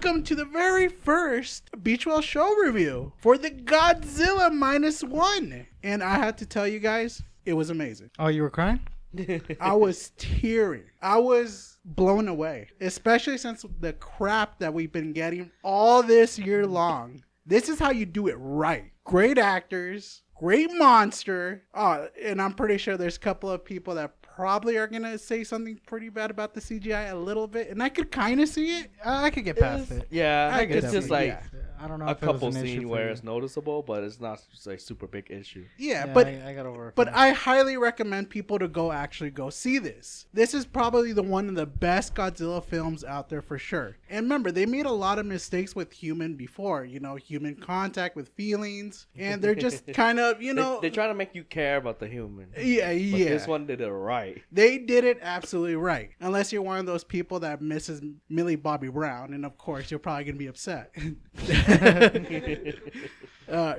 welcome to the very first Beachwell Show review for the Godzilla -1. And I had to tell you guys, it was amazing. Oh, you were crying? I was tearing. I was blown away, especially since the crap that we've been getting all this year long. This is how you do it right. Great actors, great monster. And I'm pretty sure there's a couple of people that probably are going to say something pretty bad about the CGI a little bit. And I could kind of see it. I could get past it. Yeah, I could it's just like I don't know a if it was couple an issue scenes for where you. it's noticeable, but it's not a super big issue. Yeah, Yeah, but I got over it. But I highly recommend people to actually go see this. This is probably one of the best Godzilla films out there for sure. And remember, they made a lot of mistakes with human before, human contact with feelings. And they're just kind of, They try to make you care about the human. Yeah. But this one did it right. They did it absolutely right. Unless you're one of those people that misses Millie Bobby Brown. And of course, you're probably going to be upset.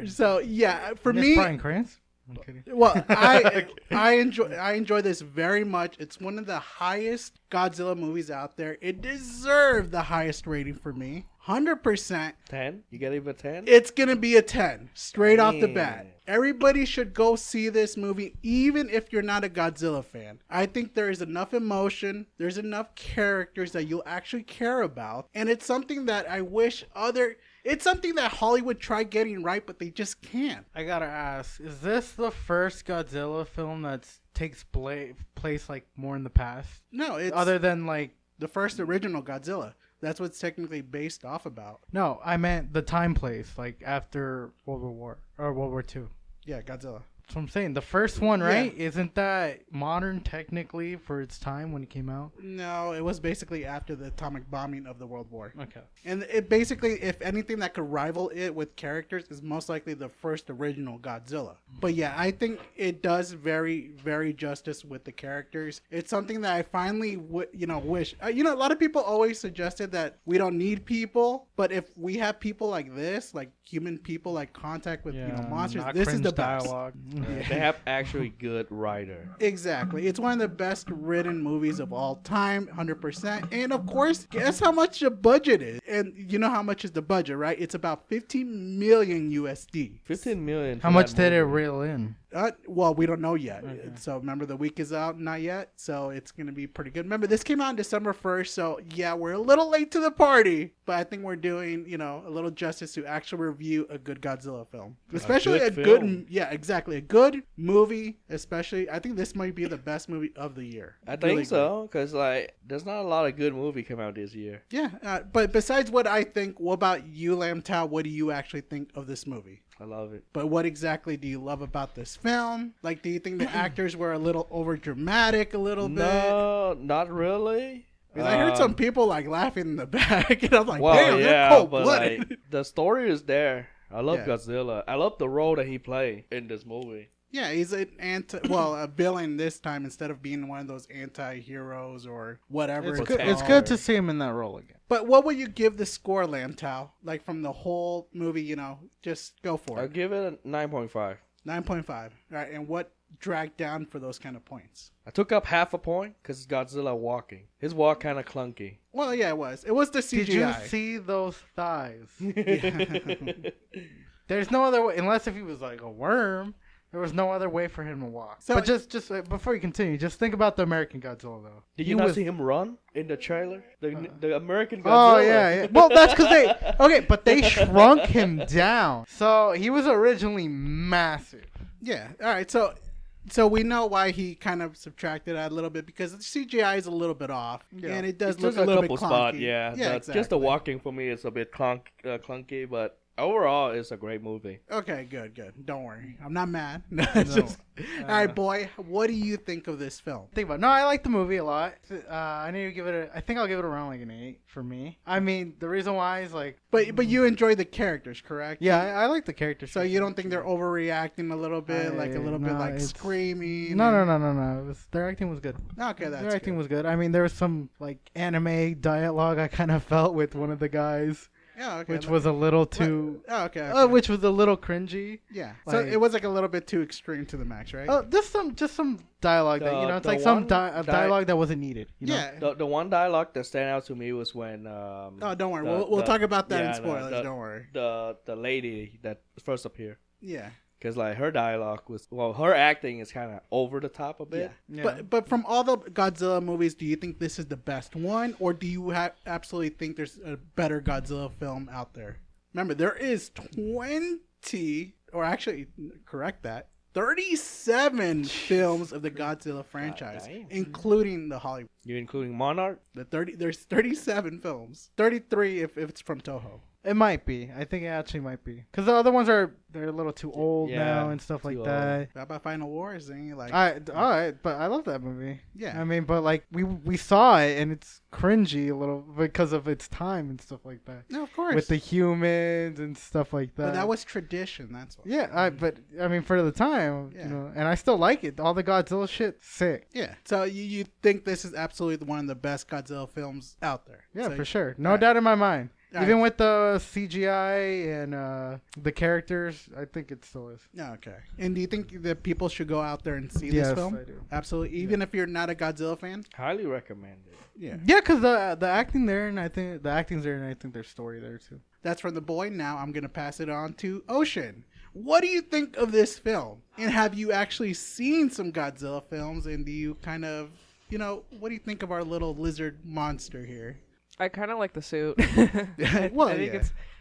So yeah, for me, Bryan Cranston? I'm kidding. Well, I enjoy this very much. It's one of the highest Godzilla movies out there. It deserved the highest rating for me. 100%. 10? You get even 10? It's going to be a 10 straight off the bat. Everybody should go see this movie, even if you're not a Godzilla fan. I think there is enough emotion. There's enough characters that you'll actually care about. And it's something that I wish it's something that Hollywood tried getting right, but they just can't. I gotta ask, is this the first Godzilla film that takes place like more in the past? No, it's Other than like the first original Godzilla. That's what it's technically based off about. no, I meant the time place, like after World War II. Yeah, Godzilla. That's what I'm saying. The first one, right? Yeah. Isn't that modern technically for its time when it came out? No, it was basically after the atomic bombing of the World War. Okay. And it basically, if anything that could rival it with characters, is most likely the first original Godzilla. But yeah, I think it does very, very justice with the characters. It's something that I finally wish. A lot of people always suggested that we don't need people, but if we have people like this, like human people, like contact with monsters, this is the best. Dialogue. They have actually good writer. Exactly. It's one of the best written movies of all time, 100%. And of course, guess how much the budget is? And you know how much is the budget, right? It's about 15 million USD. 15 million. How much did it reel in? Well, we don't know yet. Okay. So remember, the week is out, not yet. So it's going to be pretty good. Remember, this came out on December 1st. So yeah, we're a little late to the party, but I think we're doing, a little justice to actually review a good Godzilla film, especially a good yeah, exactly. A good movie, especially. I think this might be the best movie of the year. I think so, because there's not a lot of good movie come out this year. Yeah. But besides what I think, what about you, Lam Tao? What do you actually think of this movie? I love it. But what exactly do you love about this film? Like, do you think the actors were a little over dramatic a little bit? No, not really. Because I heard some people laughing in the back, and I'm like, well, damn, yeah, they're cold but blooded. the story is there. I love Yeah. Godzilla. I love the role that he played in this movie. Yeah, he's a villain this time instead of being one of those anti-heroes or whatever. It's good to see him in that role again. But what would you give the score, Lam Tao? Like from the whole movie, just go for I'll it. give it a 9.5. 9.5. All right, and what dragged down for those kind of points? I took up half a point because it's Godzilla walking. His walk kind of clunky. Well, yeah, it was. It was the CGI. Did you see those thighs? There's no other way, unless if he was like a worm. There was no other way for him to walk. So, but just before you continue, just think about the American Godzilla, though. Did you not see him run in the trailer? The American Godzilla. Oh, yeah. Well, that's because but they shrunk him down. So he was originally massive. Yeah. All right. So we know why he kind of subtracted that a little bit, because the CGI is a little bit off, and it does look a little bit clunky. Spot, yeah. Exactly. Just the walking for me is a bit clunky, but overall, it's a great movie. Okay, good. Don't worry. I'm not mad. All right, boy. What do you think of this film? I like the movie a lot. I need to give it I think I'll give it around like an 8 for me. I mean, the reason why is But you enjoy the characters, correct? Yeah, I like the characters. So you don't think they're overreacting a little bit, screaming? No. Their acting was good. Okay, Their acting was good. I mean, there was some anime dialogue I kind of felt with one of the guys. Yeah, okay. which was a little too. Oh, okay. Which was a little cringy. Yeah. So Like- it was like a little bit too extreme to the max, right? Oh, just some dialogue that it's The like some one dialogue that wasn't needed. You know? Yeah. The one dialogue that stand out to me was when Oh, don't worry. the- We'll the- talk about that in yeah, spoilers. the- Don't worry. the lady that first appeared. Yeah. Because like her dialogue was her acting is kind of over the top a bit. Yeah. But from all the Godzilla movies, do you think this is the best one, or do you absolutely think there's a better Godzilla film out there? Remember, there is 20, or actually, correct that, 37 films of the Godzilla franchise, damn. including the Hollywood. You including Monarch? There's 37 films, 33 if it's from Toho. It might be. I think it actually might be because the other ones they're a little too old Yeah, now and stuff like too that. How about Final Wars? Then like, All right, but I love that movie. Yeah. I mean, but like we saw it and it's cringy a little because of its time and stuff like that. no, of course. With the humans and stuff like that. But that was tradition. That's why. Yeah, but I mean for the time, Yeah. you know, and I still like it. All the Godzilla shit, sick. Yeah. So you think this is absolutely one of the best Godzilla films out there? Yeah, So- for sure. No Alright. doubt in my mind. Alright. Even with the CGI and the characters, I think it still is. Yeah, okay. And do you think that people should go out there and see Yes, this film? I do. Absolutely. Even if you're not a Godzilla fan? Highly recommend it. Yeah. Yeah, because the acting there, and I think the acting's there, and I think there's story there too. That's from the boy. Now I'm going to pass it on to Ocean. What do you think of this film? And have you actually seen some Godzilla films? And do you kind of, what do you think of our little lizard monster here? I kind of like the suit. Well,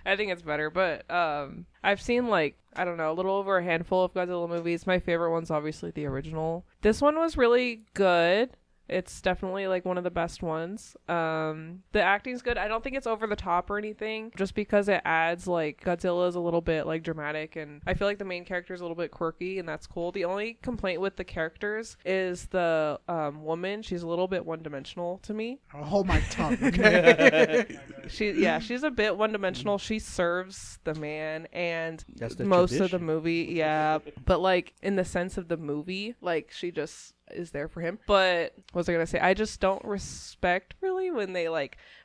I think it's better, but I've seen I don't know, a little over a handful of Godzilla movies. My favorite one's obviously the original. This one was really good. It's definitely one of the best ones. The acting's good. I don't think it's over the top or anything, just because it adds Godzilla is a little bit dramatic, and I feel like the main character is a little bit quirky, and that's cool. The only complaint with the characters is the woman. She's a little bit one-dimensional to me. I'll hold my tongue, okay? She's a bit one-dimensional. She serves the man and That's the most of the tradition. movie, yeah. But in the sense of the movie, she just is there for him. But what was I gonna say? I just don't respect really when they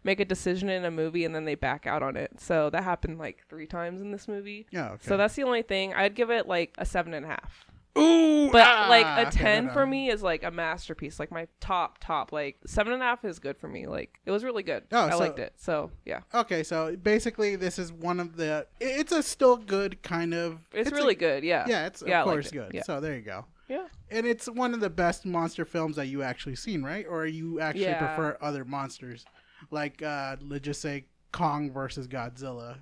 make a decision in a movie and then they back out on it. So that happened 3 times in this movie. Yeah, okay. So that's the only thing. I'd give it a 7.5. Ooh, But ah, a 10 okay, for me is a masterpiece. My top 7.5 is good for me. It was really good. Oh, I so- liked it. So yeah, Okay, so basically this is one of the... It's a still good kind of... it's really good. Yeah, Yeah, it's I of liked course it. good. Yeah. So there you go. Yeah. And it's one of the best monster films that you actually seen, right? Or you actually Yeah. prefer other monsters? Let's just say Kong versus Godzilla.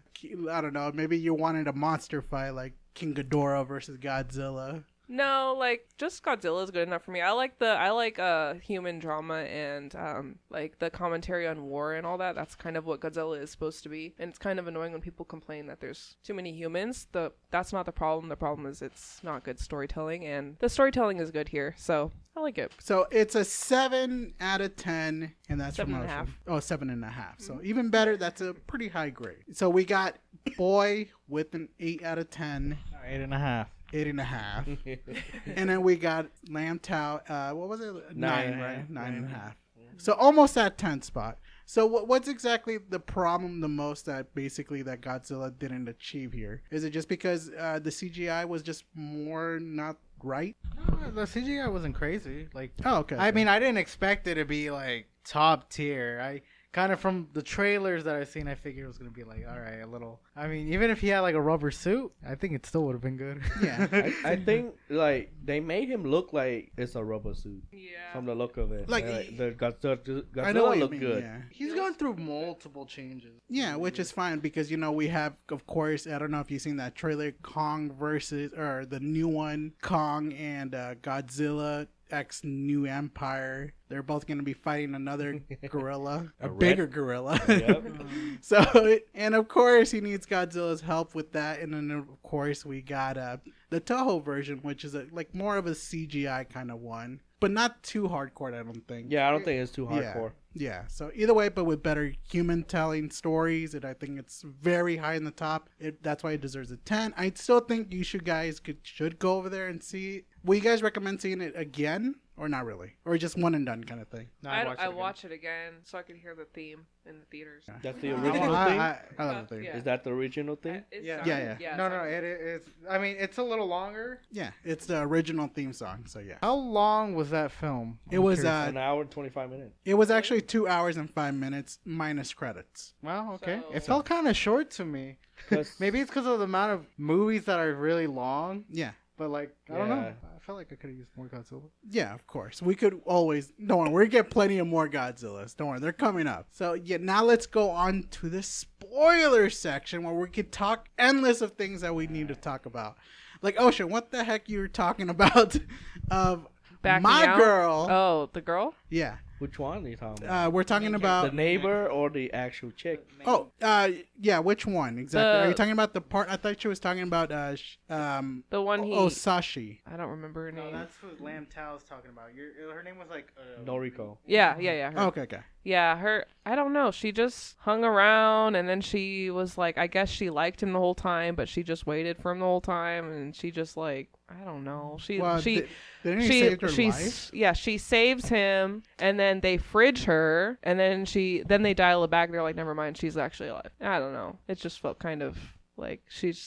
I don't know. Maybe you wanted a monster fight like King Ghidorah versus Godzilla. No, just Godzilla is good enough for me. I like human drama and the commentary on war and all that. That's kind of what Godzilla is supposed to be. And it's kind of annoying when people complain that there's too many humans. That's not the problem. The problem is it's not good storytelling, and the storytelling is good here. So I like it. So it's a 7 out of 10, and that's 7.5. promotion. Oh, 7.5. So even better. That's a pretty high grade. So we got Boy with an 8 out of 10. 8.5. 8.5. And then we got Lamb Tao. What was it? 9, 9.5. right? 9.5. So almost that 10 spot. So what's exactly the problem the most that Godzilla didn't achieve here? Is it just because the CGI was just more not right? No, the CGI wasn't crazy. Oh, okay. I mean, I didn't expect it to be top tier. I kind of from the trailers that I've seen, I figured it was gonna be all right, a little. I mean, even if he had a rubber suit, I think it still would have been good. Yeah. I think they made him look like it's a rubber suit Yeah. from the look of it. The Godzilla I know what you looked mean. good. Yeah. He's going through multiple changes. Yeah, which is fine because we have, of course, I don't know if you've seen that trailer, Kong versus, or the new one, Kong and Godzilla X New Empire. They're both going to be fighting another gorilla, a bigger gorilla. Yep. So, and of course, he needs Godzilla's help with that. And then, of course, we got the Toho version, which is more of a CGI kind of one, but not too hardcore, I don't think. Yeah, I don't think it's too hardcore. Yeah, so either way, but with better human telling stories, and I think it's very high in the top. That's why it deserves a 10. I still think you should go over there and see Will you guys recommend seeing it again or not really? Or just one and done kind of thing? No, I watch it again so I could hear the theme in the theaters. That's the I, original thing. I love the theme. Yeah. Is that the original thing? Yeah. Yeah. No, it is. I mean, it's a little longer. Yeah, it's the original theme song. So yeah, How long was that film? it was An hour and 25 minutes. it was actually 2 hours and 5 minutes minus credits. Well, okay. So- It felt kind of short to me. 'Cause- Maybe it's because of the amount of movies that are really long. Yeah. But like, I don't know. Yeah. I felt like I could have used more Godzilla. Yeah, of course. We could always. Don't worry, we get plenty of more Godzillas. Don't worry, they're coming up. So yeah, now let's go on to the spoiler section where we could talk endless of things that we need to talk about. Like Ocean, what the heck you were talking about? Of Backing my out? girl. Oh, the girl? Yeah, Which one are you talking about? we're talking The about. neighbor or the actual chick? Oh, yeah. Which one exactly? The- Are you talking about the part? I thought she was talking about The one he. Osashi. I don't remember her No, name. that's who Lam Tao's talking about. Her name was like Noriko. Yeah. Her. Oh, okay. Yeah, her. I don't know. She just hung around, and then she was like, I guess she liked him the whole time, but she just waited for him the whole time, and she just like, I don't know. Well, didn't he save her life? Yeah, she saves him, and then they fridge her, and then they dial it back. They're like, never mind, she's actually alive. I don't know. It just felt kind of like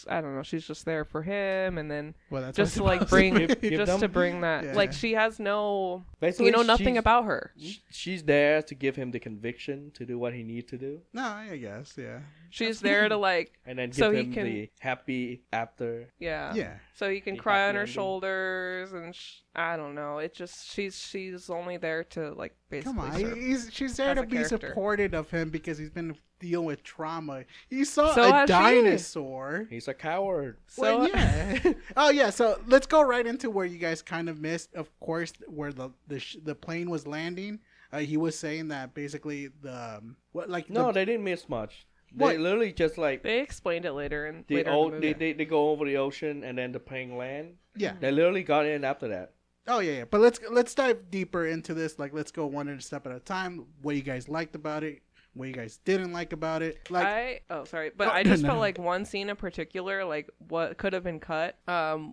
I don't know. She's just there for him, and then Well, that's just to what like it's bring, supposed to be. Give just them- to bring that. Yeah. Like she has no, Basically, you know, nothing she's- about her. She's there to give him the conviction to do what he needs to do, No, I guess, yeah. She's there to like, and then give So he him can- the happy after. yeah. Yeah. So he can The cry happy on her ending. shoulders, and I don't know. It just she's only there to like basically. Come on, serve. she's there as to a be character. supportive of him because he's been dealing with trauma. He saw So a has she. dinosaur. He's a coward. Well, So yeah. Oh yeah. So let's go right into where you guys kind of missed. Of course, where the plane was landing. He was saying that basically No, they didn't miss much. What? They literally just like they explained it later in the later in old. the movie. They go over the ocean and then the plane land. yeah. They literally got in after that. Oh yeah. But let's dive deeper into this. Like let's go one step at a time. What you guys liked about it. What you guys didn't like about it. Like sorry, but Oh, I just no, felt no. like one scene in particular, like what could have been cut,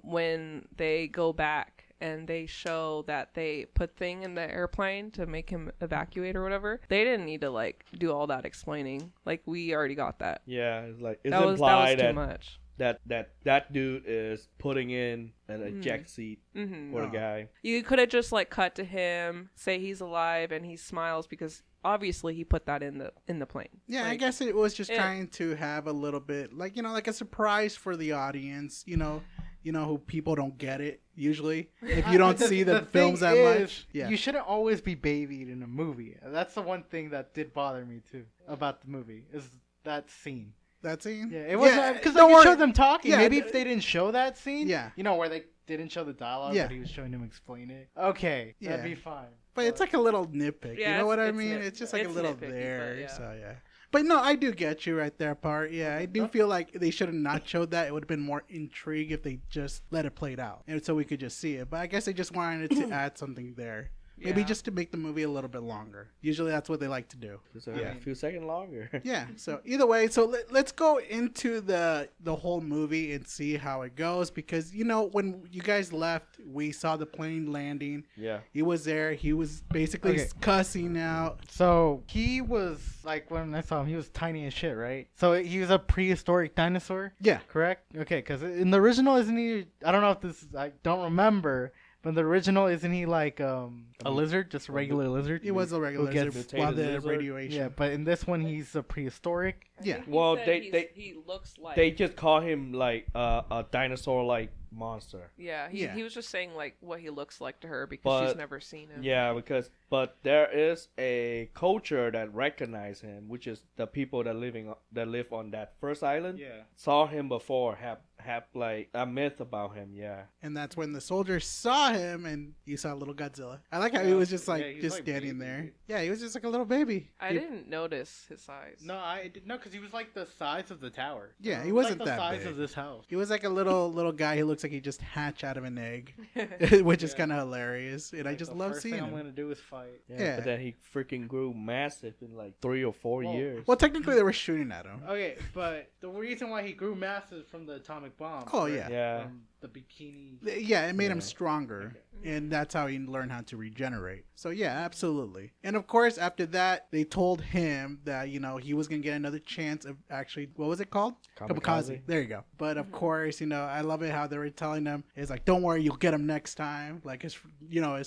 when they go back and they show that they put Thing in the airplane to make him evacuate or whatever. They didn't need to like do all that explaining. Like we already got that. Yeah, it's like it's That was implied too much. that dude is putting in an eject seat Mm-hmm. for the Oh. guy. You could have just like cut to him, say he's alive, and he smiles because obviously he put that in the plane. yeah, I Like, guess it was just it- trying to have a little bit like like a surprise for the audience. Who people don't get it usually if you don't see the films thing that is, much. Yeah. You shouldn't always be babied in a movie. That's the one thing that did bother me too about the movie is that scene. That scene? Yeah, it wasn't because don't they could show worry. them talking. Yeah, Maybe if they didn't show that scene, Yeah. where they didn't show the dialogue, Yeah. but he was showing him explain it. Okay, Yeah. that'd be fine. But it's like a little nitpick. Yeah, you know what I it's mean? nit- It's just like a it's little nitpicky, there. but yeah. So yeah. But no, I do get you right there, part. Yeah, I do feel like they should have not showed that. It would have been more intrigue if they just let it play out, and so we could just see it. But I guess they just wanted to add something there. Maybe Yeah. just to make the movie a little bit longer. Usually that's what they like to do. Just a Yeah. few seconds longer. Yeah. So either way, so let's go into the whole movie and see how it goes because when you guys left, we saw the plane landing. Yeah. He was there. He was basically Okay. cussing out. So he was like when I saw him, he was tiny as shit, right? So he was a prehistoric dinosaur, Yeah. correct? Okay, because in the original, isn't he? I don't know if this. I don't remember. But in the original, isn't he like a lizard, just a regular lizard? He was a regular Who gets- lizard while the Mutated lizard? radiation. Yeah, but in this one, he's a prehistoric. Yeah. Well, he looks like They just call him like a dinosaur-like monster. yeah, Yeah. he was just saying like what he looks like to her because she's But- never seen him. Yeah, but there is a culture that recognize him, which is the people that live on that first island. Saw him before, have like a myth about him. Yeah. And that's when the soldiers saw him and you saw little Godzilla. I like how he was just like Yeah, he was just like standing baby. there. Yeah, he was just like a little baby. I didn't notice his size. No, I did no, because he was like the size of the tower. Yeah, he was wasn't like the that size big. of this house. He was like a little guy who looks basically just hatch out of an egg, which is kind of hilarious. And I just love seeing I'm him. gonna do is fight. Yeah. But then he freaking grew massive in like 3 or 4 Whoa. years. Well, technically they were shooting at him. Okay, but the reason why he grew massive from the atomic bomb. Oh, right? yeah. Yeah. From the bikini. Yeah, it made him Yeah. stronger, and that's how he learned how to regenerate. So yeah, absolutely. And of course, after that, they told him that he was gonna get another chance of actually, what was it called? Kamikaze. There you go. But of course, I love it how they were telling him, it's like, don't worry, you'll get him next time. Like his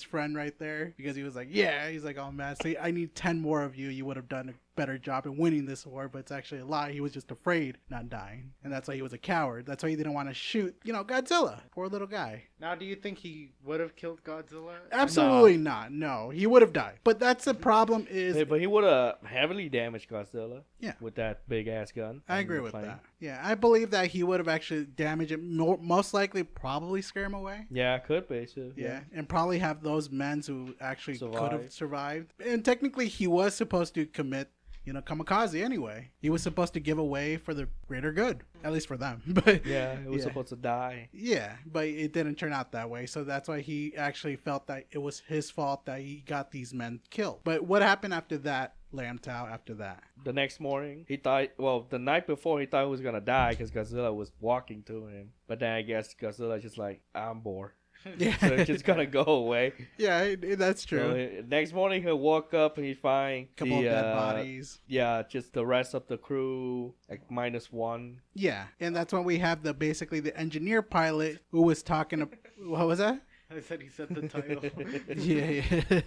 friend right there, because he was like, yeah, he's like, oh man, see, I need 10 more of you. You would have done a better job in winning this war, but it's actually a lie. He was just afraid, not dying, and that's why he was a coward. That's why he didn't want to shoot, Godzilla. Poor little guy. Now, do you think he would have killed Godzilla? Absolutely not. No, he would have died. But that's the problem is. Hey, but he would have heavily damaged Godzilla. Yeah. With that big ass gun. I agree with that. Yeah, I believe that he would have actually damaged it. Most likely, probably scare him away. Yeah, could be too. Yeah, and probably have those men who actually could have Survived. survived. And technically, he was supposed to commit, kamikaze anyway. He was supposed to give away for the greater good, at least for them. But Yeah, it was supposed to die. yeah, but it didn't turn out that way. So that's why he actually felt that it was his fault that he got these men killed. But what happened after that, Lam Tao, after that? The next morning, he thought, well, the night before, he thought he was going to die because Godzilla was walking to him. But then I guess Godzilla just like, I'm bored. Yeah. So it's just going to go away. Yeah, that's true. So next morning, he woke up and he find Couple of dead bodies. Yeah, just the rest of the crew, like -1. Yeah, and that's when we have basically the engineer pilot who was talking. What was that? I said he said the title. Yeah.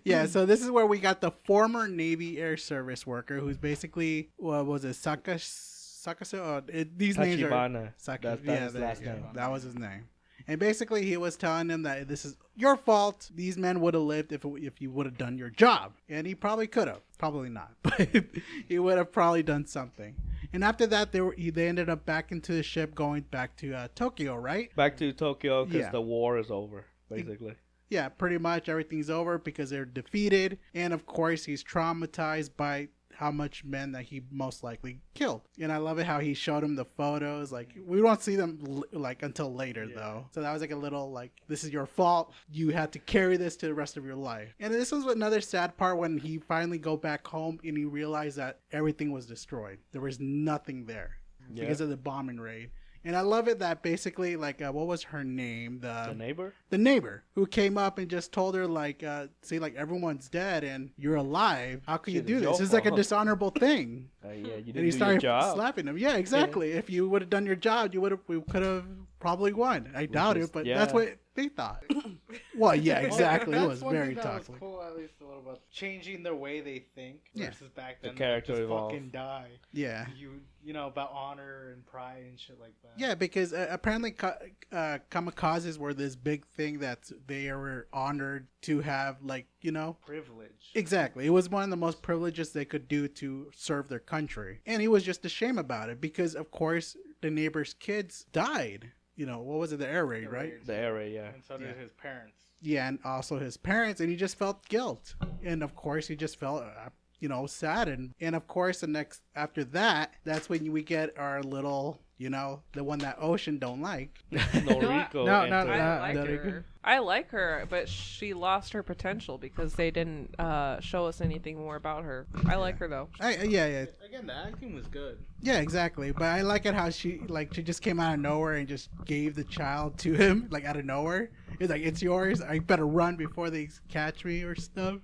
Yeah, so this is where we got the former Navy Air Service worker who's basically, what was it, Sakasu? These names are Tachibana. Saka. That's his there last you go. name. That was his name. And basically, he was telling him that this is your fault. These men would have lived if you would have done your job. And he probably could have. Probably not. But he would have probably done something. And after that, they ended up back into the ship going back to Tokyo, right? Back to Tokyo because Yeah. the war is over, basically. Yeah, pretty much everything's over because they're defeated. And of course, he's traumatized by how much men that he most likely killed. And I love it how he showed him the photos. Like, we don't see them until later though. So that was like a little like, this is your fault. You had to carry this to the rest of your life. And this was another sad part when he finally go back home and he realized that everything was destroyed. There was nothing there because of the bombing raid. And I love it that basically, like, what was her name? The neighbor? The neighbor who came up and just told her, like, see, like, everyone's dead and you're alive. How could you Shit, do it's this? your It's like a fault. dishonorable thing. Yeah, you And he didn't do your started job. slapping him. Yeah, exactly. If you would have done your job, we could have probably won. I doubt is- it, but yeah. that's what they thought. Well, yeah, exactly. It That's was one very thing that was toxic. cool, at least a little bit. Changing the way they think Yeah. versus back then. character just evolved. fucking die. Yeah. You know about honor and pride and shit like that. Yeah, because apparently kamikazes were this big thing that they were honored to have, like, Privilege. Exactly. It was one of the most privileges they could do to serve their country. And he was just ashamed about it because, of course, the neighbor's kids died. What was it? The air raid, right? The area, yeah. And so did his parents. Yeah, and also his parents. And he just felt guilt. And, of course, he just felt, sad. And, of course, after that, that's when we get our little, the one that Ocean don't like. Noriko. No, entered. I like That her. I like her, but she lost her potential because they didn't show us anything more about her. I like her though. Yeah. Again, the acting was good. Yeah, exactly. But I like it how she just came out of nowhere and just gave the child to him, like, out of nowhere. It's like, it's yours. I better run before they catch me or stuff.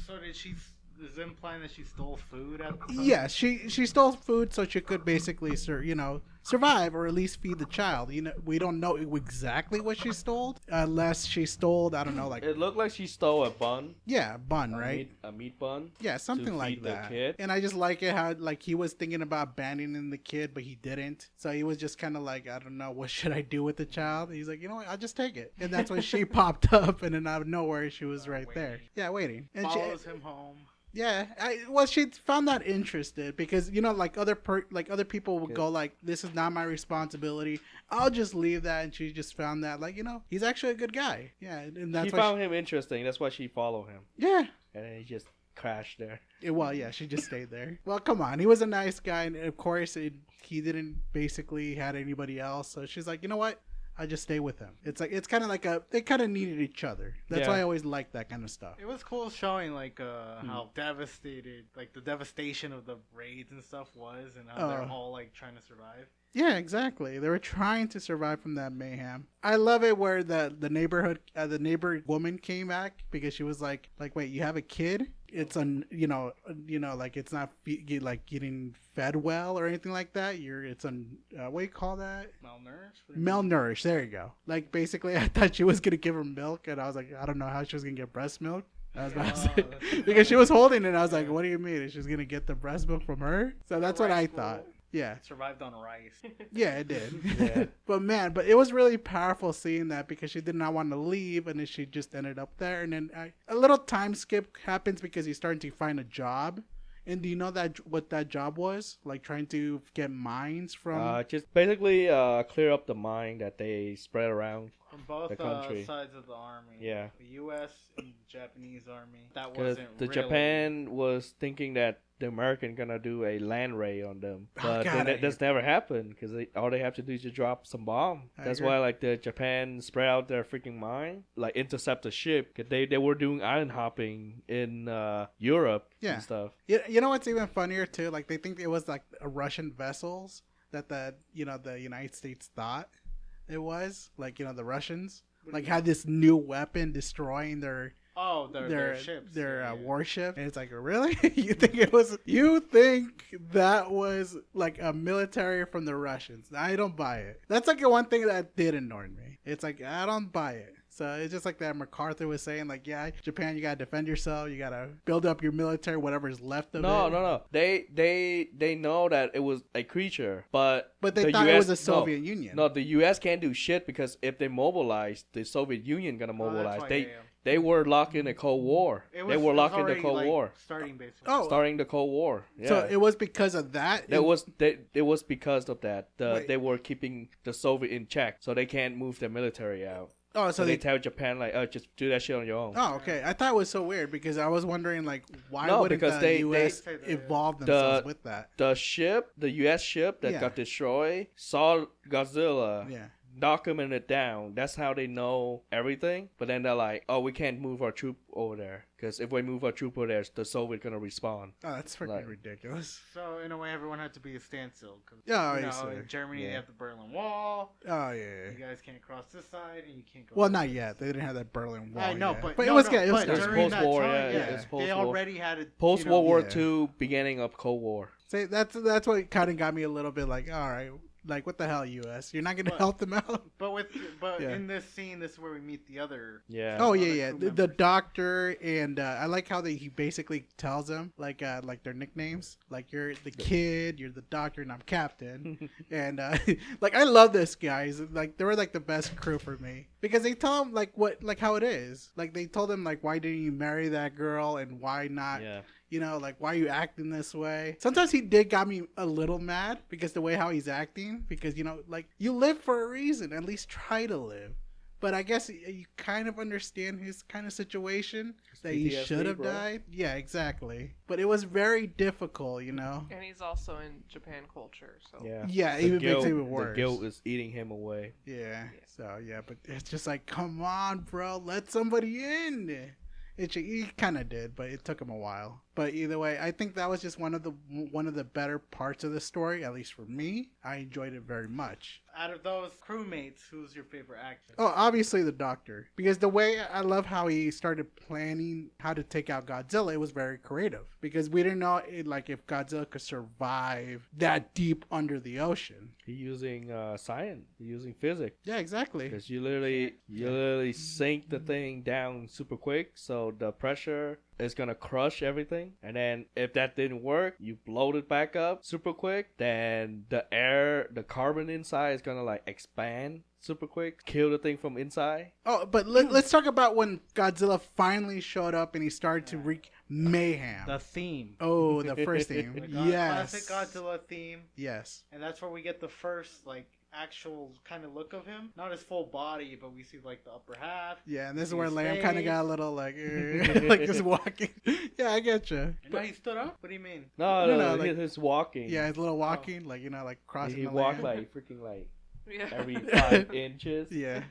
So did she? Is it implying that she stole food at the Yeah, she stole food so she could basically, survive or at least feed the child. We don't know exactly what she stole, unless she stole, I don't know, like, It looked like she stole a bun. yeah, bun, right? A meat bun. Yeah, something to like feed the that. kid. And I just like it how, like, he was thinking about abandoning the kid, but he didn't. So he was just kind of like, I don't know, what should I do with the child? He's like, you know what, I'll just take it. And that's when she popped up, and then out of nowhere, she was right there. Yeah, waiting. And follows him home. yeah, she found that interested because like other people would go like, this is not my responsibility. I'll just leave that, and she just found that, like, he's actually a good guy. Yeah, and that's She why found him interesting. That's why she followed him. yeah. And then he just crashed there. Well, yeah, she just stayed there. Well, come on, he was a nice guy, and of course he didn't basically had anybody else. So she's like, you know what? I just stay with him. It's like it's kind of like they kind of needed each other. That's why I always liked that kind of stuff. It was cool showing like how devastated, like the devastation of the raids and stuff was, and how they're all like trying to survive. Yeah, exactly. They were trying to survive from that mayhem. I love it where the neighbor woman came back because she was like, wait, you have a kid? It's like it's not like getting fed well or anything like that. What do you call that? Malnourished. Malnourished. There you go. Like basically, I thought she was gonna give her milk, and I was like, I don't know how she was gonna get breast milk. I was about to say because she was holding it. And I was like, what do you mean? She's gonna get the breast milk from her? So that's what I thought. Yeah. It survived on rice. Yeah, it did. Yeah. but it was really powerful seeing that because she did not want to leave and then she just ended up there. And then a little time skip happens because he's starting to find a job. And do you know what that job was? Like trying to get mines from... just basically clear up the mine that they spread around from both the country. Sides of the army. Yeah. The U.S. and the Japanese army. That Because wasn't the really... Japan was thinking that the American gonna do a land raid on them, but God, that's never happened because all they have to do is just drop some bomb. That's why like the Japan spread out their freaking mine, like intercept the ship. Cause they were doing island hopping in Europe and stuff. You know what's even funnier too? Like they think it was like Russian vessels that the United States thought it was. Like the Russians like had this new weapon destroying their ships. Their warship. And it's like, really? You think that was like a military from the Russians? I don't buy it. That's like the one thing that did annoy me. It's like, I don't buy it. So it's just like that MacArthur was saying, like, yeah, Japan, you gotta defend yourself. You gotta build up your military, whatever's left of it. No. They know that it was a creature, but they thought it was the Soviet Union. No, the U.S. can't do shit because if they mobilize, the Soviet Union gonna mobilize. They were locked in a Cold War. They were locked in the Cold War. Starting basically. Starting the Cold War. Yeah. So it was because of that. It was because of that. They were keeping the Soviet in check, so they can't move their military out. Oh, so they tell Japan like, oh, just do that shit on your own. Oh, okay. I thought it was so weird because I was wondering like, why wouldn't the U.S. involve themselves with that? The U.S. ship that got destroyed, saw Godzilla. Yeah. Document it down. That's how they know everything. But then they're like, oh, we can't move our troop over there because if we move our troop over there, the Soviets gonna respond. Oh, that's freaking ridiculous. So in a way, everyone had to be a standstill. Cause, in Germany they have the Berlin Wall. Oh yeah. You guys can't cross this side, and you can't go. Well, not yet. They didn't have that Berlin Wall. I know, yet. but it was good. It was post-war. They already had it. Post World War II, beginning of Cold War. See, that's what kind of got me a little bit like, all right. Like, what the hell, U.S.? You're not going to help them out? But in this scene, this is where we meet the other... Yeah. Oh, yeah. The doctor, and I like how he basically tells them, like their nicknames. Like, you're the kid, you're the doctor, and I'm captain. And, like, I love this, guys. Like, they were, like, the best crew for me. Because they tell him, like, how it is. Like, they told him, like, why didn't you marry that girl, and why not... Yeah. Like, why are you acting this way? Sometimes he got me a little mad because the way how he's acting. Because, like, you live for a reason. At least try to live. But I guess you kind of understand his kind of situation. That he should have died. Yeah, exactly. But it was very difficult, And he's also in Japan culture, so... Yeah, it even makes it even worse. The guilt is eating him away. Yeah. So, yeah. But it's just like, come on, bro. Let somebody in. He kind of did, but it took him a while. But either way, I think that was just one of the better parts of the story, at least for me. I enjoyed it very much. Out of those crewmates, who's your favorite actor? Oh, obviously the doctor. Because the way I love how he started planning how to take out Godzilla, it was very creative. Because we didn't know if Godzilla could survive that deep under the ocean. He's using science. He's using physics. Yeah, exactly. Because you literally sink the thing down super quick, so the pressure is gonna crush everything. And then if that didn't work, you bloat it back up super quick. Then the carbon inside is gonna expand super quick, kill the thing from inside. Oh, but let's talk about when Godzilla finally showed up and he started to wreak mayhem. The theme. Oh, the first theme. Yes. Classic Godzilla theme. Yes. And that's where we get the first actual kind of look of him. Not his full body, but we see the upper half. Yeah, and this is where Lamb kind of got a little like just walking. Yeah, I get you. And now he stood up? What do you mean? No, his walking. Yeah, his little walking, like crossing he the walked land. freaking Yeah. every 5 inches, Yeah.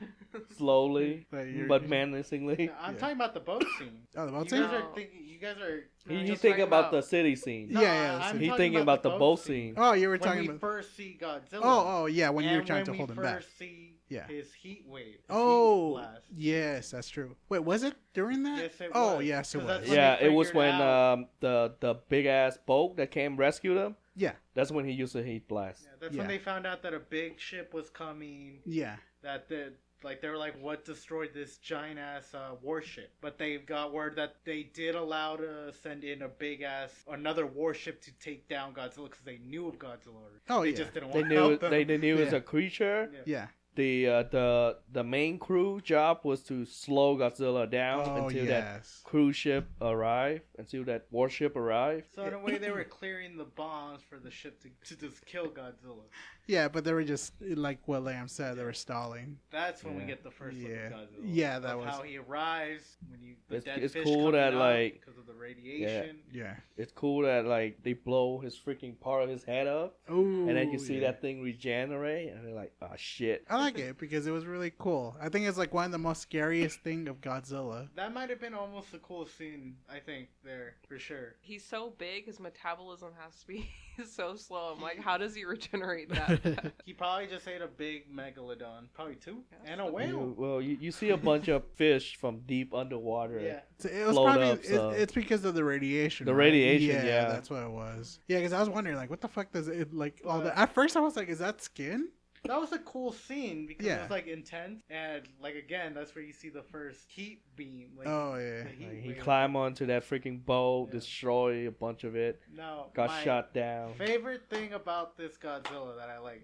slowly Like, you're- but menacingly. I'm Yeah. talking about the boat scene. Oh, the boat You scene? guys No. are thinking. You guys are. He just thinking talking about the city scene. No, Yeah, I'm He talking thinking about the boat scene. scene. Oh, you were When talking we about. first see Godzilla. Oh, yeah, when you were and trying to when hold we him back. first see Yeah. his heat wave. his Oh, heat blast. yes, that's true. Wait, was it during that? Yes, it Oh, was. yes, it 'Cause was. that's when Yeah, they it was figured when out- the big ass boat that came rescue them. Yeah, That's when he used the heat blast. Yeah, that's Yeah. when they found out that a big ship was coming. yeah. That they were like, what destroyed this giant ass warship? But they got word that they did allow to send in a big ass another warship to take down Godzilla because they knew of Godzilla. Oh, they yeah. just didn't They want to knew help them. they knew it was Yeah. a creature. Yeah. The main crew job was to slow Godzilla down Oh, until that yes. cruise ship arrived, until that warship arrived. So in a way, they were clearing the bombs for the ship to just kill Godzilla. Yeah, but they were just, like what Lamb said, they were stalling. That's when we Yeah. get the first look Yeah. of Godzilla. Yeah, that of was- how he arrives when the It's- dead it's fish cool coming that, out like- because of the radiation. Yeah. It's cool that like they blow his freaking part of his head up, Ooh, and then you see yeah. that thing regenerate, and they're like, "Oh shit!" I like it because it was really cool. I think it's like one of the most scariest thing of Godzilla. That might have been almost the coolest scene, I think, there for sure. He's so big, his metabolism has to be so slow. I'm like, how does he regenerate that? He probably just ate a big megalodon, probably two, Yeah. and a whale. You see a bunch of fish from deep underwater. Yeah. So it was Float probably up, so- it's because of the radiation. The right? radiation, yeah. that's what it was. Yeah, because I was wondering like, what the fuck does it like? All the at first I was like, is that skin? That was a cool scene because it Yeah. was like intense, and like again, that's where you see the first heat beam. Like, Oh yeah. the heat Like, he wave. climbed onto that freaking boat, Yeah. destroy a bunch of it, No, got my shot down. Favorite thing about this Godzilla that I like,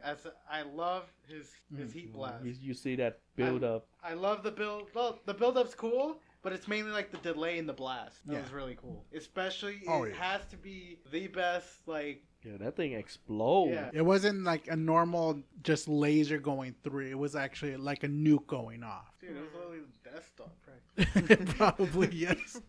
I love his Mm. heat blast. You see that build up. I love the build. Well, the build up's cool, but it's mainly like the delay in the blast. That Yeah. was really cool. Especially, Oh, it yeah. has to be the best. Like, Yeah, that thing exploded. Yeah. It wasn't like a normal just laser going through. It was actually like a nuke going off. dude, it was literally the Death Star. Practically. Probably yes,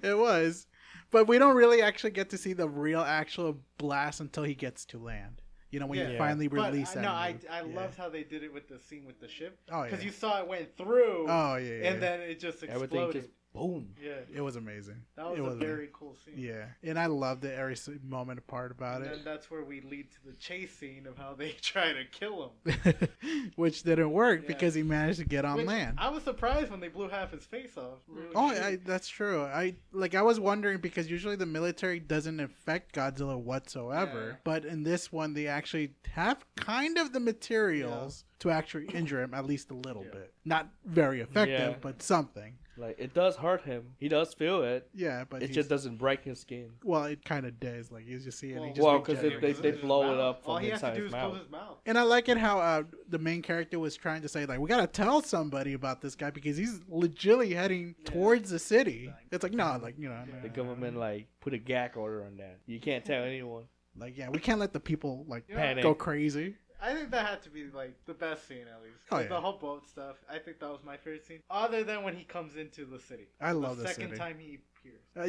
it was. But we don't really actually get to see the real actual blast until he gets to land. You know, when you Yeah. finally But release that. no, I nuke. I Yeah. loved how they did it with the scene with the ship Oh yeah. because you saw it went through, Oh yeah. yeah. and then it just exploded. Everything just boom. Yeah, it was amazing. that was it a was very cool scene. Yeah, and I loved it every moment apart about And it. then that's where we lead to the chase scene of how they try to kill him. Which didn't work Yeah. because he managed to get on Which land. I was surprised when they blew half his face off. Oh, that's true. I was wondering because usually the military doesn't affect Godzilla whatsoever, Yeah. but in this one they actually have kind of the materials to actually injure him at least a little Yeah. bit. Not very effective, Yeah. but something. Like it does hurt him. He does feel it. Yeah, but It he's- just doesn't break his skin. well, it kind of does. Like you just see it. Well, he just well, 'cause regenerates. they blow it up All from he has to inside do his is mouth. close his mouth. And I like it how the main character was trying to say like we gotta tell somebody about this guy because he's legitimately heading Yeah. towards the city. It's like no, like you know, The government like put a gag order on that. You can't tell anyone. like yeah, we can't let the people like You know, Panic. go crazy. I think that had to be like the best scene at least. Oh, Like, yeah. the whole boat stuff. I think that was my favorite scene. Other than when he comes into the city. I love the second city. time he appears.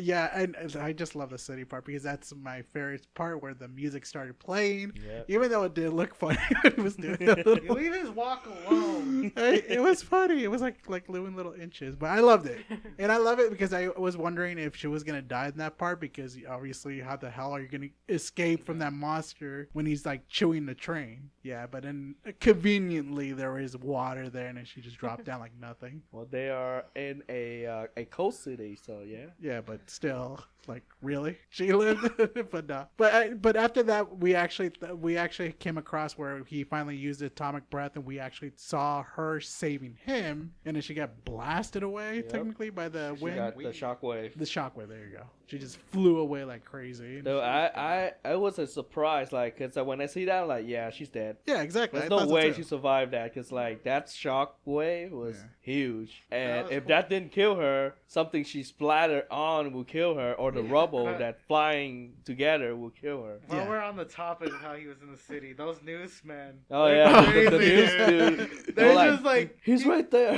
Yeah, and I just love the city part because that's my favorite part where the music started playing. Yeah. Even though it did look funny when he was doing it. You leave his walk alone. It was funny. It was like doing little inches, but I loved it, and I love it because I was wondering if she was gonna die in that part because obviously, how the hell are you gonna escape from that monster when he's like chewing the train? Yeah, but then conveniently there is water there, and then she just dropped down like nothing. Well, they are in a coast city, so yeah. Yeah, but still, like really, she lived, but no. But after that, we actually came across where he finally used the atomic breath, and we actually saw her saving him, and then she got blasted away Yep. technically by the She wind. got the shockwave. The shockwave. There you go. She just flew away like crazy. So I was a surprise, like, cause when I see that, I'm like, yeah, she's dead. Yeah, exactly. There's I no thought so way too. she survived that, cause like that shockwave was Yeah. huge, and was if cool. that didn't kill her, something she splattered on will kill her, or the rubble that flying together will kill her. While Yeah. we're on the topic of how he was in the city, those newsmen. Oh they're yeah, crazy, the news dude. dude. They're like, just like, he's right there.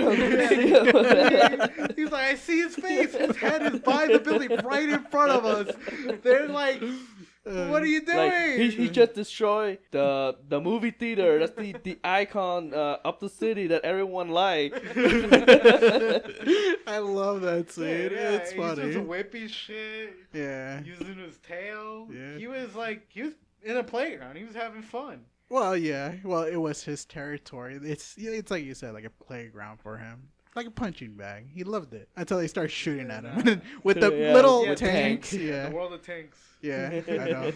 He's like, I see his face. His head is by the building right in front of us. They're like, What are you doing? Like, he just destroyed the movie theater. That's the icon of the city that everyone liked. I love that scene. It's funny. He's just whippy shit. Yeah. Using his tail. Yeah. He was in a playground. He was having fun. Well, yeah. Well, it was his territory. It's like you said, like a playground for him. Like a punching bag. He loved it until they start shooting at him with the little tanks. Yeah. The world of tanks. Yeah, I know.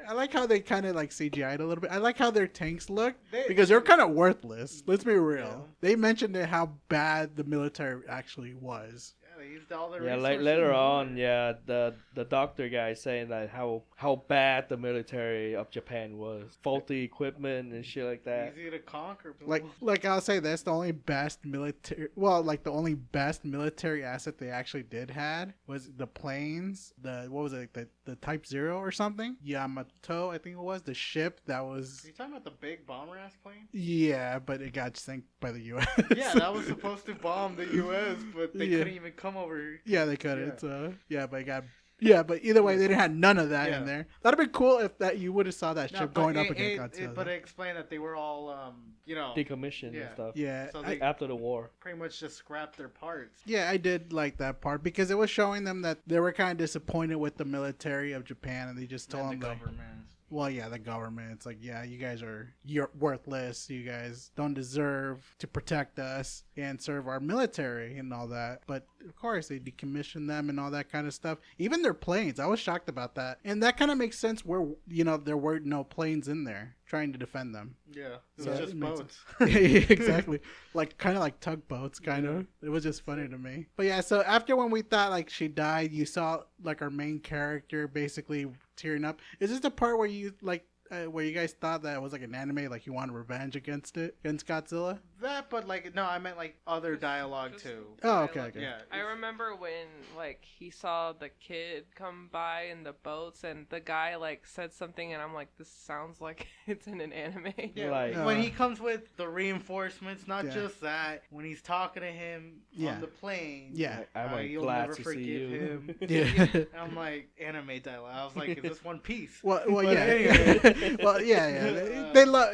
I like how they kind of like CGI'd a little bit. I like how their tanks look They- because they're kind of worthless. Let's be real. Yeah. They mentioned it, how bad the military actually was. Yeah, they used all their Yeah, like resources. later on, yeah, the doctor guy saying that how bad the military of Japan was, faulty equipment and shit like that. Easy to conquer. Like I'll say that's the only best military. Well, like the only best military asset they actually did had was the planes. What was it? The Type 0 or something? Yamato, I think it was the ship that was. Are you talking about the big bomber ass plane? Yeah, but it got sunk by the U.S. Yeah, that was supposed to bomb the U.S., but they Yeah. couldn't even come over here. Yeah, they couldn't. Yeah. So but it got. Yeah, but either way, they didn't have none of that Yeah. in there. That'd have been cool if that you would have saw that No, ship but going up against Godzilla. But it explained that they were all, Decommissioned and Yeah. stuff. yeah, So I- they After the war. pretty much just scrapped their parts. yeah, I did like that part because it was showing them that they were kind of disappointed with the military of Japan, and they just told And them the like, government. well, yeah, the government. It's like, yeah, you're worthless. You guys don't deserve to protect us and serve our military and all that. But of course, they decommissioned them and all that kind of stuff. Even their planes. I was shocked about that. And that kind of makes sense where, there were no planes in there trying to defend them. Yeah, it So was it just makes boats. Exactly. kind of like tugboats, kind of. It was just funny to me. But yeah, so after when we thought like she died, you saw like our main character basically tearing up. Is this the part where you where you guys thought that it was like an anime, like you wanted revenge against Godzilla? That, but no, I meant other dialogue Just- too. Oh, okay. Yeah, I remember when he saw the kid come by in the boats and the guy said something and I'm like, this sounds like it's in an anime. Yeah, Like- when he comes with the reinforcements, not Yeah. just that. When he's talking to him Yeah. on the plane, Yeah. I'm you'll glad never to see forgive you. him. Yeah. And I'm like, anime dialogue. I was like, is this One Piece? Well, But yeah. anyway. Well, yeah. They love,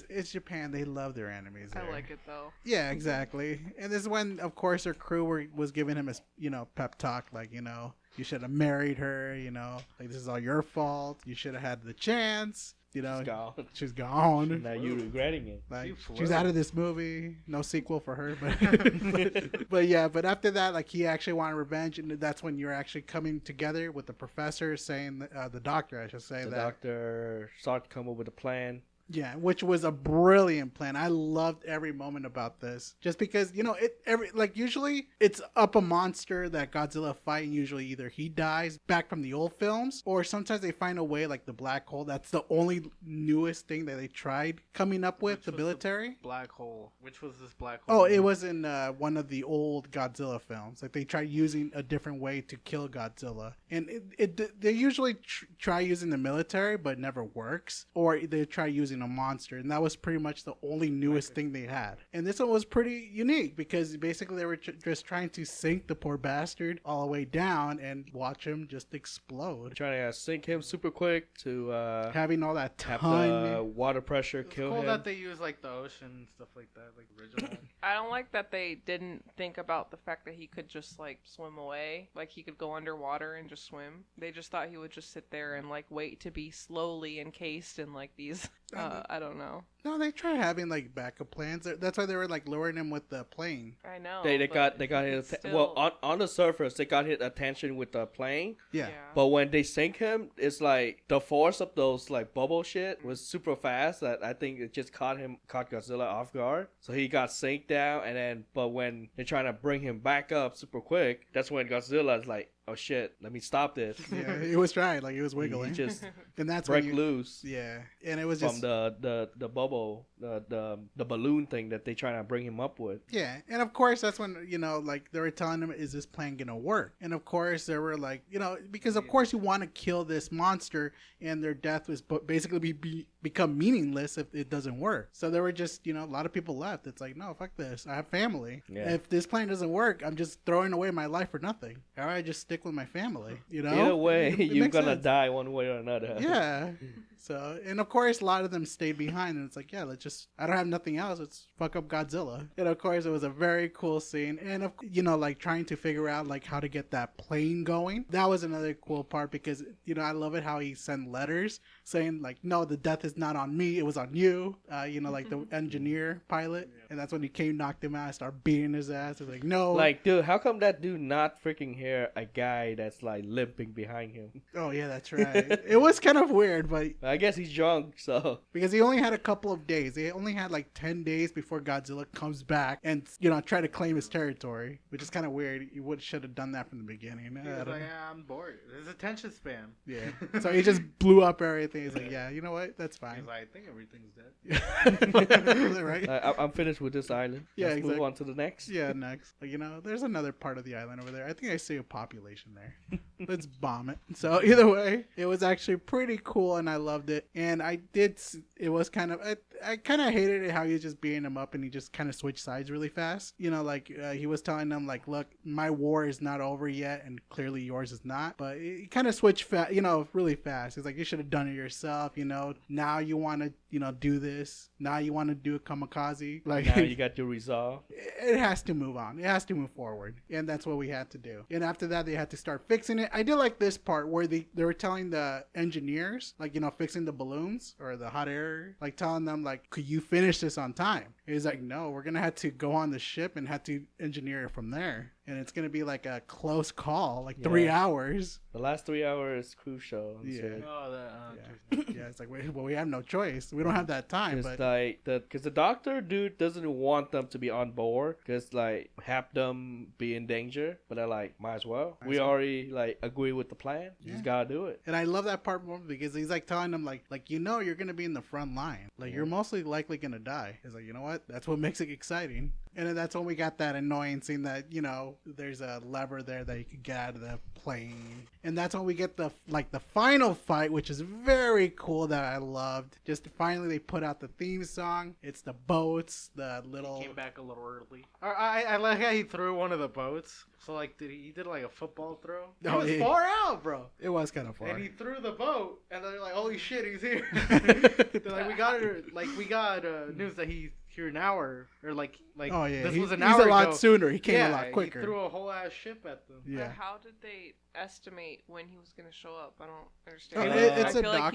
it's Japan. They love their animes. There. I like it though. Yeah, exactly. And this is when, of course, her crew was giving him a, pep talk, like, you should have married her, like this is all your fault. You should have had the chance, She's gone. She's gone. Now you regretting it. Like She she's flew. out of this movie. No sequel for her, but yeah. But after that, like he actually wanted revenge, and that's when you're actually coming together with the professor saying, the doctor, I should say The that. doctor started to come up with a plan. Yeah, which was a brilliant plan. I loved every moment about this. Just because, usually it's up a monster that Godzilla fight, and usually either he dies back from the old films, or sometimes they find a way, like the black hole. That's the only newest thing that they tried coming up with, Which the was the military. Black hole. Which was this black hole? Oh, it was in one of the old Godzilla films. Like they tried using a different way to kill Godzilla, and they usually try using the military, but it never works. Or they try using a monster, and that was pretty much the only newest thing they had. And this one was pretty unique because basically they were just trying to sink the poor bastard all the way down and watch him just explode, Trying to sink him super quick to having all that have ton. the water pressure It's kill cool him. that they use the ocean and stuff like that, like original. I don't like that they didn't think about the fact that he could just swim away. Like he could go underwater and just swim. They just thought he would just sit there and wait to be slowly encased in these I don't know. No, they tried having backup plans. That's why they were lowering him with the plane. I know. They but got his it's well on the surface they got his attention with the plane, Yeah. but when they sink him, it's the force of those bubble shit was super fast that I think it just caught Godzilla off guard. So he got sank down, but when they're trying to bring him back up super quick, that's when Godzilla's like, oh shit, let me stop this. Yeah, he was trying, he was wiggling, He just and that's break when loose. Yeah, and it was From just the bubble, the balloon thing that they trying to bring him up with. yeah, and of course that's when they were telling him, is this plan gonna work? And of course they were because of course you want to kill this monster, and their death was basically become meaningless if it doesn't work. So there were just a lot of people left. It's like, no, fuck this. I have family. Yeah. If this plan doesn't work, I'm just throwing away my life for nothing. All right, just stick stick with my family. You know, Either way, It you're makes gonna sense. die one way or another. Yeah. So, and of course, a lot of them stayed behind, and it's like, yeah, I don't have nothing else. Let's fuck up Godzilla. And of course, it was a very cool scene. And, like trying to figure out like how to get that plane going. That was another cool part because, I love it how he sent letters saying like, no, the death is not on me. It was on you. Like the engineer pilot. Yeah. And that's when he came, knocked him out, started beating his ass. It's like, no. Like, dude, how come that dude not freaking hear a guy that's like limping behind him? Oh, yeah, that's right. It was kind of weird, but I guess he's drunk, so. Because he only had a couple of days. He only had like 10 days before Godzilla comes back and, try to claim his territory, which is kind of weird. He should have done that from the beginning. He was like, I'm bored. There's attention span. Yeah. So he just blew up everything. He's like, yeah, you know what? That's fine. He's like, I think everything's dead. Right? I'm finished with this island. Yeah, Let's exactly. move on to the next. Yeah, next. There's another part of the island over there. I think I see a population there. Let's bomb it. So either way, it was actually pretty cool and I loved it. And it was kind of, I kind of hated it how he was just beating him up and he just kind of switched sides really fast. He was telling them like, look, my war is not over yet and clearly yours is not. But he kind of switched really fast. He's like, you should have done it yourself. Now you want to, do this. Now you want to do a kamikaze. Like Now you got your resolve. It has to move on. It has to move forward. And that's what we had to do. And after that, they had to start fixing it. I did like this part where they were telling the engineers, like, fixing the balloons or the hot air, like telling them, like, could you finish this on time? He's like, no, we're going to have to go on the ship and have to engineer it from there. And it's going to be like a close call, like 3 hours. The last 3 hours crucial. Yeah. Oh, yeah, it's like, well, we have no choice. We don't have that time. It's but like, because the doctor dude doesn't want them to be on board because, like, have them be in danger. But they're like, might as well. We already, like, agree with the plan. You just got to do it. And I love that part more because he's, like, telling them, like you're going to be in the front line. Like, you're mostly likely going to die. He's like, you know what? That's what makes it exciting. And then that's when we got that annoying scene that, there's a lever there that you could get out of the plane. And that's when we get the final fight, which is very cool that I loved. Just finally they put out the theme song. It's the boats, the little... He came back a little early. I like how he threw one of the boats. So, like, he did like a football throw. It was far out, bro. It was kind of far. And he threw the boat, and they're like, holy shit, he's here. They're like, we got news that he's here an hour, or like oh yeah, this was an hour ago. He's a lot sooner. He came a lot quicker. He threw a whole ass ship at them. Yeah. But how did they estimate when he was going to show up? I don't understand. It's I a feel doctor. like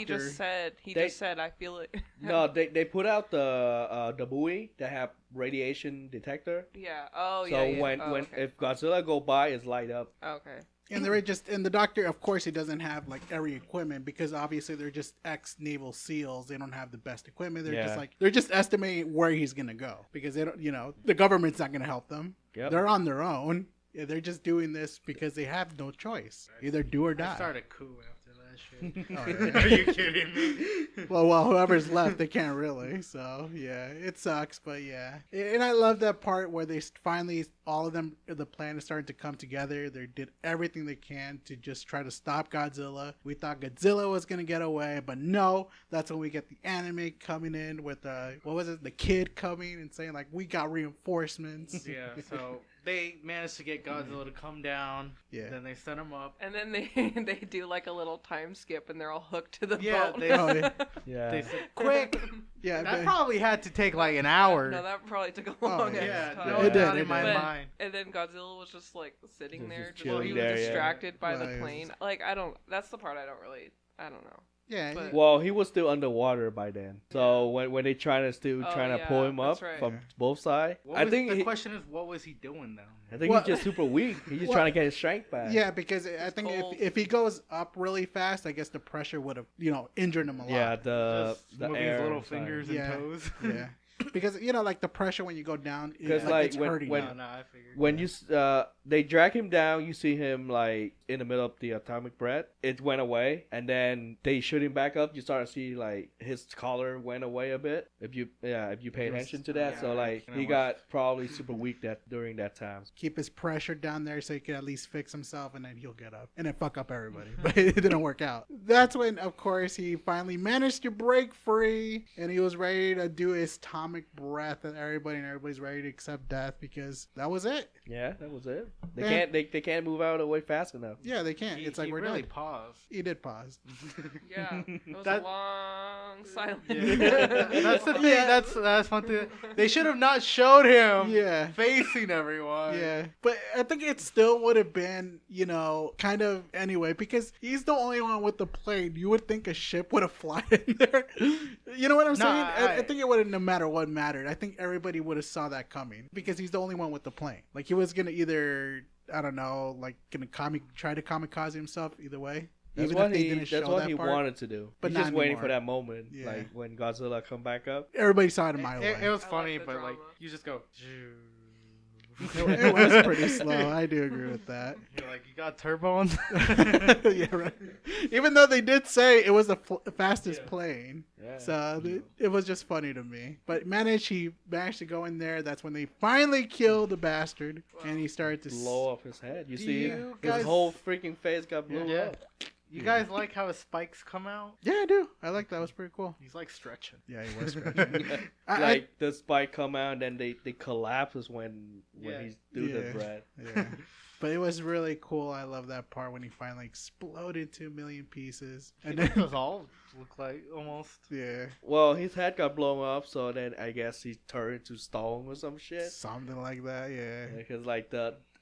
he just said, I feel it. No, they put out the buoy that have radiation detector. Yeah. Oh, so yeah. So when okay. if Godzilla go by, it's light up. Okay. And the doctor, of course, he doesn't have like every equipment because obviously they're just ex-naval SEALs. They don't have the best equipment. They're just estimating where he's gonna go because they don't, the government's not gonna help them. Yep. They're on their own. Yeah, they're just doing this because they have no choice. Either do or die. I started a coup after that shit. Oh, yeah. Are you kidding me? Well, whoever's left, they can't really. So, yeah, it sucks, but yeah. And I love that part where they finally, all of them, the plan is starting to come together. They did everything they can to just try to stop Godzilla. We thought Godzilla was going to get away, but no. That's when we get the anime coming in with, the kid coming and saying, like, we got reinforcements. Yeah, so... They managed to get Godzilla to come down. Yeah. Then they set him up. And then they do like a little time skip and they're all hooked to the boat. Yeah. They said, quick. Yeah. That probably had to take like an hour. No, that probably took a long time. It did. In my mind. And then Godzilla was just like sitting there. Just He was there, distracted by the plane. Like, that's the part I don't know. Yeah. But, well, he was still underwater by then. So when they trying to pull him up from both sides, The question is, what was he doing though? I think he's just super weak. He's just trying to get his strength back. Yeah, because I think if he goes up really fast, I guess the pressure would have injured him a lot. Yeah, the air, his little fingers and toes. Yeah. Because like the pressure when you go down, because it's hurting. I figured. When they drag him down, you see him like in the middle of the atomic breath. It went away, and then they shoot him back up. You start to see like his collar went away a bit. If you pay attention to that, so like he got probably super weak during that time. Keep his pressure down there so he could at least fix himself, and then he'll get up and then fuck up everybody. But it didn't work out. That's when, of course, he finally managed to break free, and he was ready to do his atomic breath, and everybody's ready to accept death because that was it. Yeah, that was it. They can't. They can't move out of the way fast enough. Yeah, they can't. It's like he we're really done. paused. He did pause. Yeah, it was That- a long silence. That's the thing. That's one thing. They should have not showed him Yeah. facing everyone. Yeah, but I think it still would have been, kind of anyway, because he's the only one with the plane. You would think a ship would have fly in there. You know what I'm saying? I think it would have, no matter what mattered. I think everybody would have saw that coming because he's the only one with the plane. Like he was gonna either, I don't know, like gonna try to kamikaze himself. Either way. That's Even what if they he. didn't That's show what that he part. wanted to do. But He's not just waiting anymore. for that moment, Yeah. like when Godzilla come back up. Everybody saw it a mile away. It was I funny, like the but like drama. you just go. It was pretty slow. I do agree with that. You're like, you got turbo on. Yeah, right. Even though they did say it was the fastest plane, Yeah. so it was just funny to me. But he managed to go in there. That's when they finally killed the bastard, and he started to blow off his head. You Do see, you his guys- whole freaking face got blown Yeah. up. You guys like how his spikes come out? Yeah, I do. I like that. It was pretty cool. He's like stretching. Yeah, he was scratching. Like the spike come out, and then they collapses when Yeah. he's through the bread. Yeah. But it was really cool. I love that part when he finally exploded into a million pieces. And It then, does all look like almost. yeah, Well, his head got blown up, so then I guess he turned into stone or some shit. something like that. Yeah. Because like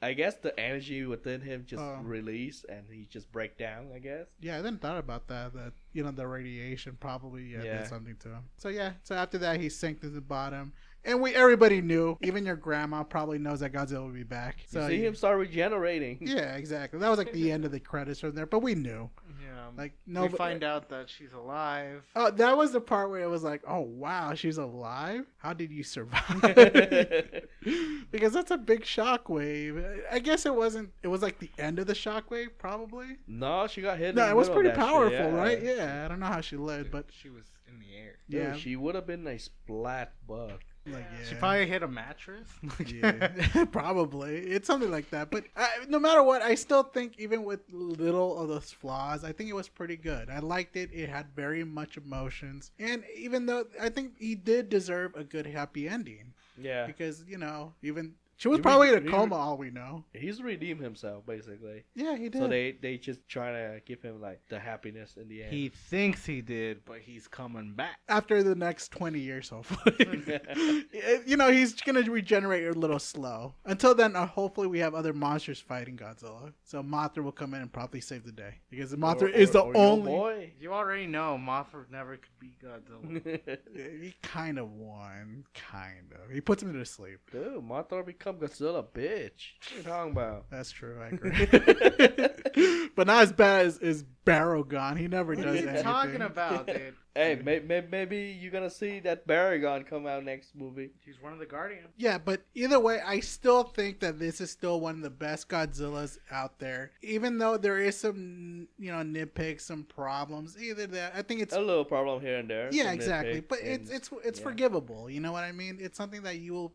I guess the energy within him just Oh. released and he just break down. I guess. Yeah, I didn't thought about that. That the radiation probably Yeah. did something to him. So yeah, so after that he sank to the bottom, and everybody knew. Even your grandma probably knows that Godzilla would be back. So You see him start regenerating. Yeah, exactly. That was like the end of the credits from there, but we knew. Yeah. Like We find out that she's alive. Oh, that was the part where it was like, oh wow, she's alive. How did you survive? Because that's a big shockwave. I guess it wasn't. It was like the end of the shockwave, probably. No, she got hit. in No, the it was middle of pretty that shit, powerful, yeah. right? Yeah, I don't know how she lived, but She was in the air. Dude, yeah, she would have been a splat bug. like She yeah. probably hit a mattress. Yeah, probably. It's something like that. But no matter what, I still think, even with little of those flaws, I think it was pretty good. I liked it. It had very much emotions. And even though I think he did deserve a good, happy ending. Yeah, Because, even she was He probably in a re- coma, all we know. he's redeemed himself basically. Yeah, he did. So they just trying to give him like the happiness in the end. He thinks he did, but he's coming back. After the next 20 years, hopefully. He's going to regenerate a little slow. Until then, hopefully we have other monsters fighting Godzilla. So Mothra will come in and probably save the day. Because Mothra is the or your only... boy. You already know Mothra never could beat Godzilla. He kind of won. Kind of. He puts him to sleep. Dude, Mothra become Godzilla, bitch. What are you talking about? That's true. I agree. But not as bad as Baragon. He never What does are you anything. talking about, dude? Hey, maybe you're gonna see that Baragon come out next movie. She's one of the Guardians. Yeah, but either way, I still think that this is still one of the best Godzillas out there. Even though there is some, nitpicks, some problems. Either that, I think it's A little problem here and there. yeah, some exactly. nitpick, But and- it's yeah. forgivable. You know what I mean? It's something that you will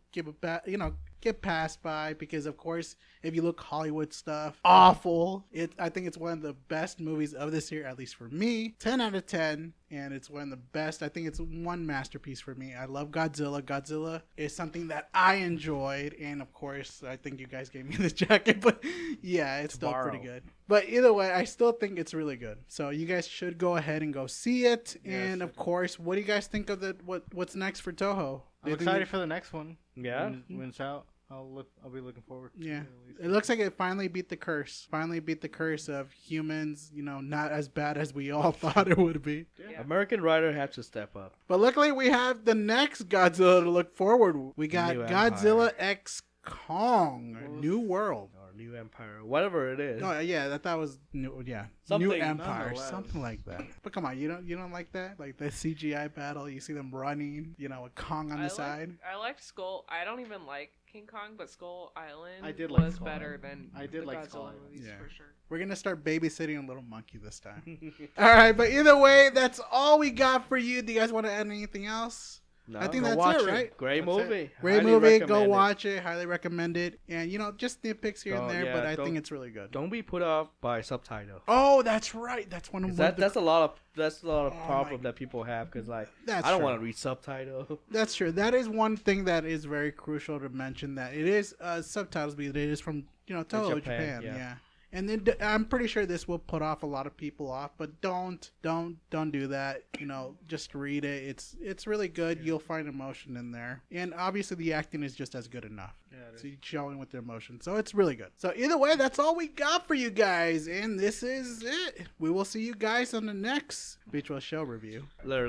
get past by, because of course, if you look Hollywood stuff, awful. I think it's one of the best movies of this year, at least for me. 10 out of 10. And it's one of the best. I think it's one masterpiece for me. I love Godzilla. Godzilla is something that I enjoyed. And of course, I think you guys gave me the jacket. But yeah, it's still Borrow. pretty good. But either way, I still think it's really good. So you guys should go ahead and go see it. Yes, And of course, what do you guys think of what's next for Toho? I'm excited for the next one. Yeah. When it's out, I'll be looking forward to Yeah. it. At least. It looks like it finally beat the curse. Finally beat the curse of humans, not as bad as we all thought it would be. Yeah. American writer had to step up. But luckily, we have the next Godzilla to look forward to. We got New Godzilla Empire. X Kong, New World. Or New Empire, whatever it is. Oh yeah, that was new. Yeah, Something, New Empire, nonetheless. something like that. But come on, you don't like that? Like the CGI battle, you see them running, with Kong on the side. I liked Skull. I don't even like King Kong, but Skull Island I did like was Skull better Island. than I did the like Godzilla Skull Island. movies Yeah. for sure. We're gonna start babysitting a little monkey this time. All right, but either way, that's all we got for you. Do you guys want to add anything else? No, I think go that's watch it, right? Great That's it. movie. Great Highly movie. Go recommend it. watch it. Highly recommend it. And just nitpicks here and Don't- there, yeah, but I don't- think it's really good. Don't be put off by subtitle. Oh, that's right. That's one of the. That's a lot of Oh problem my- that people have because like That's I don't true. want to read subtitle. That's true. That is one thing that is very crucial to mention. That it is subtitles, but it is from totally Japan. Japan, Yeah. And then I'm pretty sure this will put off a lot of people off, but don't do that. Just read it. It's really good. You'll find emotion in there, and obviously the acting is just as good enough. Yeah, it So you're showing with the emotion, so it's really good. So either way, that's all we got for you guys, and this is it. We will see you guys on the next Beach Show review. Later.